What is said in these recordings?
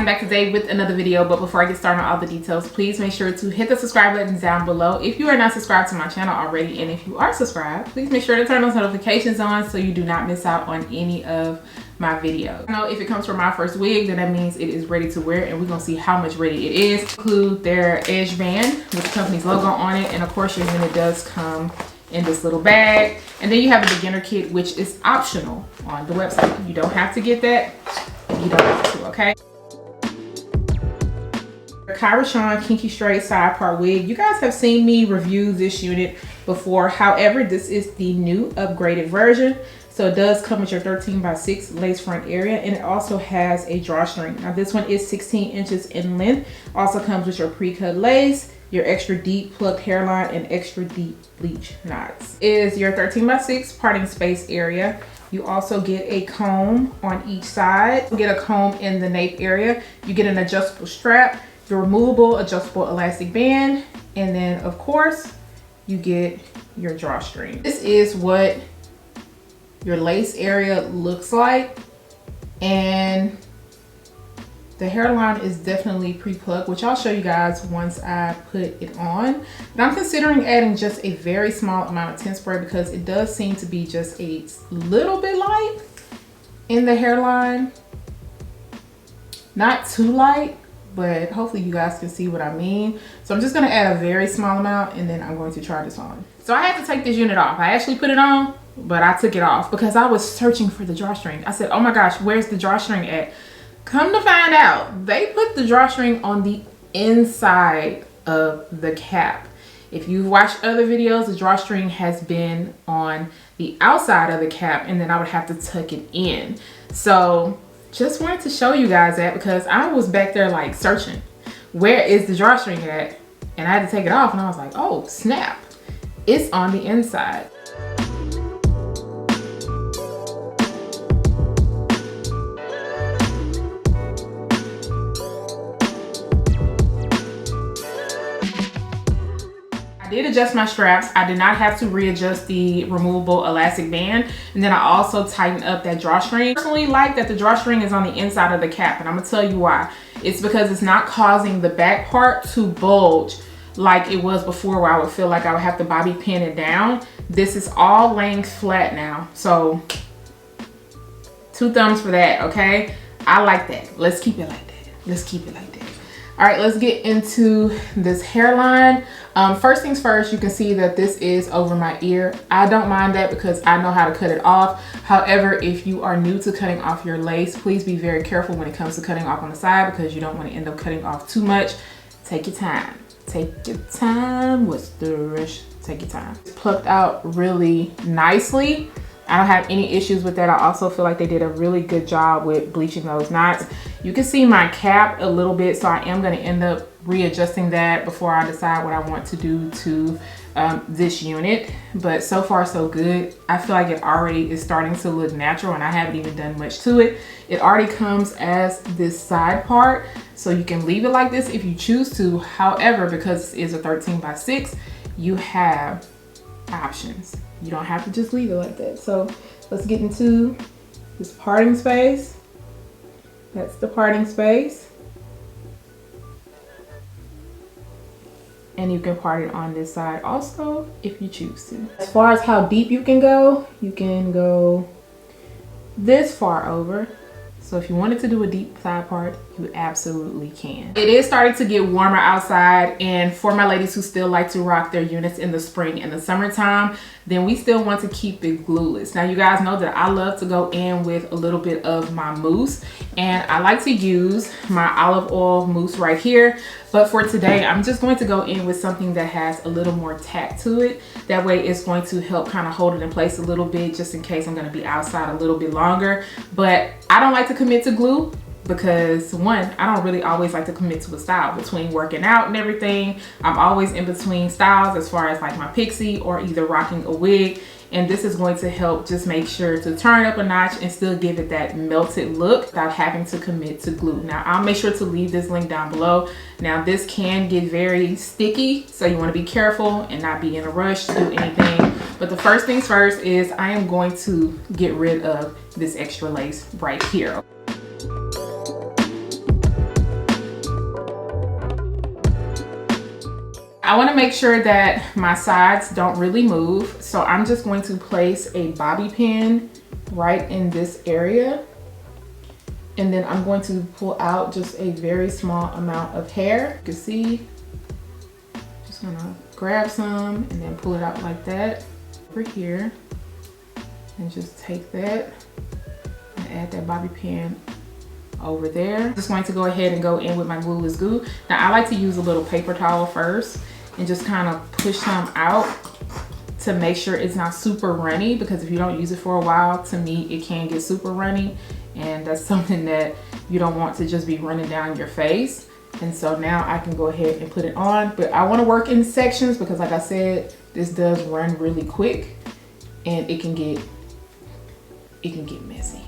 back today with another video. But before I get started on all the details, please make sure to hit the subscribe button down below if you are not subscribed to my channel already. And if you are subscribed, please make sure to turn those notifications on so you do not miss out on any of my videos. Now, if it comes from MYFIRSTWIG, then that means it is ready to wear, and we're gonna see how much ready it is. Include their edge band with the company's logo on it, and of course your unit does come in this little bag. And then you have a beginner kit, which is optional on the website. You don't have to get that. You don't have to, okay? Rashon Kinky straight side part wig. You guys have seen me review this unit before. However, this is the new upgraded version. So it does come with your 13x6 lace front area, and it also has a drawstring. Now this one is 16 inches in length. Also comes with your pre-cut lace, your extra deep plucked hairline, and extra deep bleach knots. Is your 13x6 parting space area. You also get a comb on each side. You get a comb in the nape area. You get an adjustable strap, your removable adjustable elastic band, and then of course you get your drawstring. This is what your lace area looks like, and the hairline is definitely pre-plucked, which I'll show you guys once I put it on. But I'm considering adding just a very small amount of tint spray because it does seem to be just a little bit light in the hairline. Not too light, but hopefully you guys can see what I mean. So I'm just gonna add a very small amount, and then I'm going to try this on. So I had to take this unit off. I actually put it on, but I took it off because I was searching for the drawstring. I said, oh my gosh, where's the drawstring at? Come to find out, they put the drawstring on the inside of the cap. If you've watched other videos, the drawstring has been on the outside of the cap, and then I would have to tuck it in. So just wanted to show you guys that because I was back there like searching, where is the drawstring at? And I had to take it off, and I was like, oh snap, it's on the inside. I did adjust my straps. I did not have to readjust the removable elastic band. And then I also tightened up that drawstring. I personally like that the drawstring is on the inside of the cap, and I'm gonna tell you why. It's because it's not causing the back part to bulge like it was before, where I would feel like I would have to bobby pin it down. This is all laying flat now. So 2 thumbs for that, okay? I like that. Let's keep it like that. Let's keep it like that. All right, let's get into this hairline. First things first, you can see that this is over my ear. I don't mind that because I know how to cut it off. However, if you are new to cutting off your lace, please be very careful when it comes to cutting off on the side because you don't want to end up cutting off too much. Take your time. Take your time. What's the rush? Take your time. It's plucked out really nicely. I don't have any issues with that. I also feel like they did a really good job with bleaching those knots. You can see my cap a little bit, so I am going to end up readjusting that before I decide what I want to do to this unit. But so far so good. I feel like it already is starting to look natural, and I haven't even done much to it. It already comes as this side part, so you can leave it like this if you choose to. However, because it's a 13x6, you have options. You don't have to just leave it like that. So let's get into this parting space. That's the parting space. And you can part it on this side also if you choose to. As far as how deep you can go this far over. So if you wanted to do a deep side part, you absolutely can. It is starting to get warmer outside, and for my ladies who still like to rock their units in the spring and the summertime, then we still want to keep it glueless. Now you guys know that I love to go in with a little bit of my mousse, and I like to use my olive oil mousse right here. But for today, I'm just going to go in with something that has a little more tack to it. That way it's going to help kind of hold it in place a little bit, just in case I'm going to be outside a little bit longer. But I don't like to commit to glue because, one, I don't really always like to commit to a style. Between working out and everything, I'm always in between styles as far as like my pixie or either rocking a wig. And this is going to help just make sure to turn up a notch and still give it that melted look without having to commit to glue. Now, I'll make sure to leave this link down below. Now, this can get very sticky, so you want to be careful and not be in a rush to do anything. But the first things first is I am going to get rid of this extra lace right here. I want to make sure that my sides don't really move, so I'm just going to place a bobby pin right in this area, and then I'm going to pull out just a very small amount of hair. You can see, just gonna grab some and then pull it out like that over here, and just take that and add that bobby pin over there. Just going to go ahead and go in with my glueless glue. Now I like to use a little paper towel first and just kind of push some out to make sure it's not super runny, because if you don't use it for a while, to me it can get super runny, and that's something that you don't want to just be running down your face. And so now I can go ahead and put it on, but I want to work in sections because, like I said, this does run really quick and it can get messy.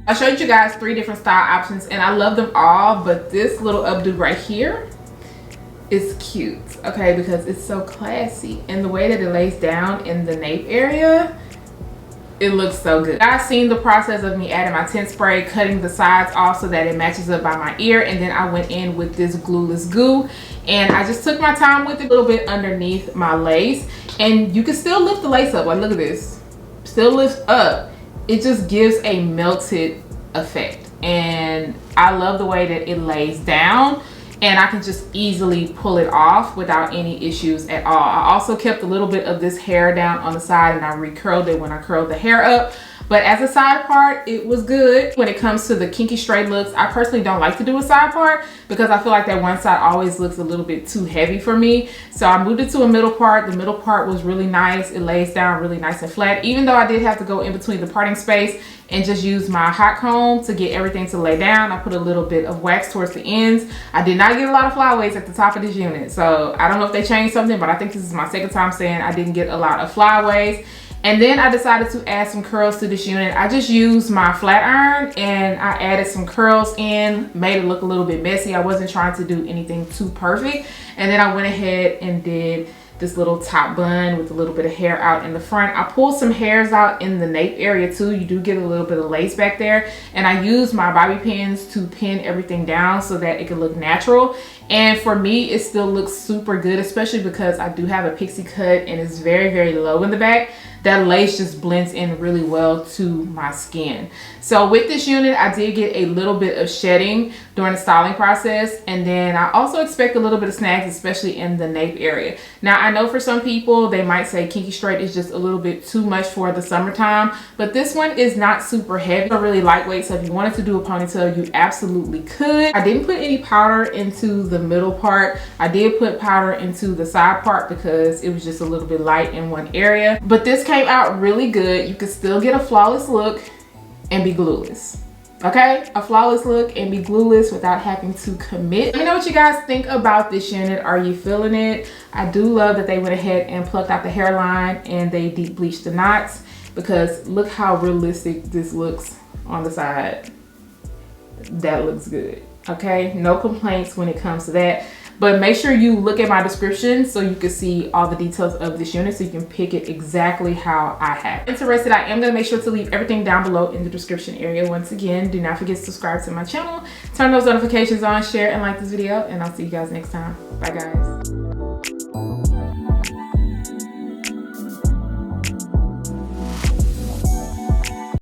I showed you guys 3 different style options and I love them all, but this little updo right here is cute, okay, because it's so classy. And the way that it lays down in the nape area, It looks so good. I've seen the process of me adding my tint spray, cutting the sides off so that it matches up by my ear, and then I went in with this glueless goo, and I just took my time with it a little bit underneath my lace. And you can still lift the lace up. Like, look at this. Still lifts up. It just gives a melted effect, and I love the way that it lays down, and I can just easily pull it off without any issues at all. I also kept a little bit of this hair down on the side, and I recurled it when I curled the hair up. But as a side part, it was good. When it comes to the kinky straight looks, I personally don't like to do a side part because I feel like that one side always looks a little bit too heavy for me. So I moved it to a middle part. The middle part was really nice. It lays down really nice and flat, even though I did have to go in between the parting space and just use my hot comb to get everything to lay down. I put a little bit of wax towards the ends. I did not get a lot of flyaways at the top of this unit. So I don't know if they changed something, but I think this is my second time saying I didn't get a lot of flyaways. And then I decided to add some curls to this unit. I just used my flat iron and I added some curls in, made it look a little bit messy. I wasn't trying to do anything too perfect. And then I went ahead and did this little top bun with a little bit of hair out in the front. I pulled some hairs out in the nape area too. You do get a little bit of lace back there. And I used my bobby pins to pin everything down so that it could look natural. And for me, it still looks super good, especially because I do have a pixie cut and it's very, very low in the back. That lace just blends in really well to my skin. So with this unit, I did get a little bit of shedding during the styling process. And then I also expect a little bit of snags, especially in the nape area. Now, I know for some people, they might say kinky straight is just a little bit too much for the summertime, but this one is not super heavy or really lightweight. So if you wanted to do a ponytail, you absolutely could. I didn't put any powder into the middle part. I did put powder into the side part because it was just a little bit light in one area, but this came out really good. You could still get a flawless look and be glueless. Okay, a flawless look and be glueless without having to commit. Let me know what you guys think about this unit. Are you feeling it? I do love that they went ahead and plucked out the hairline and they deep bleached the knots, because look how realistic this looks on the side. That looks good. Okay, no complaints when it comes to that. But make sure you look at my description so you can see all the details of this unit so you can pick it exactly how I have. If you're interested, I am going to make sure to leave everything down below in the description area. Once again, do not forget to subscribe to my channel, turn those notifications on, share and like this video, and I'll see you guys next time. Bye guys.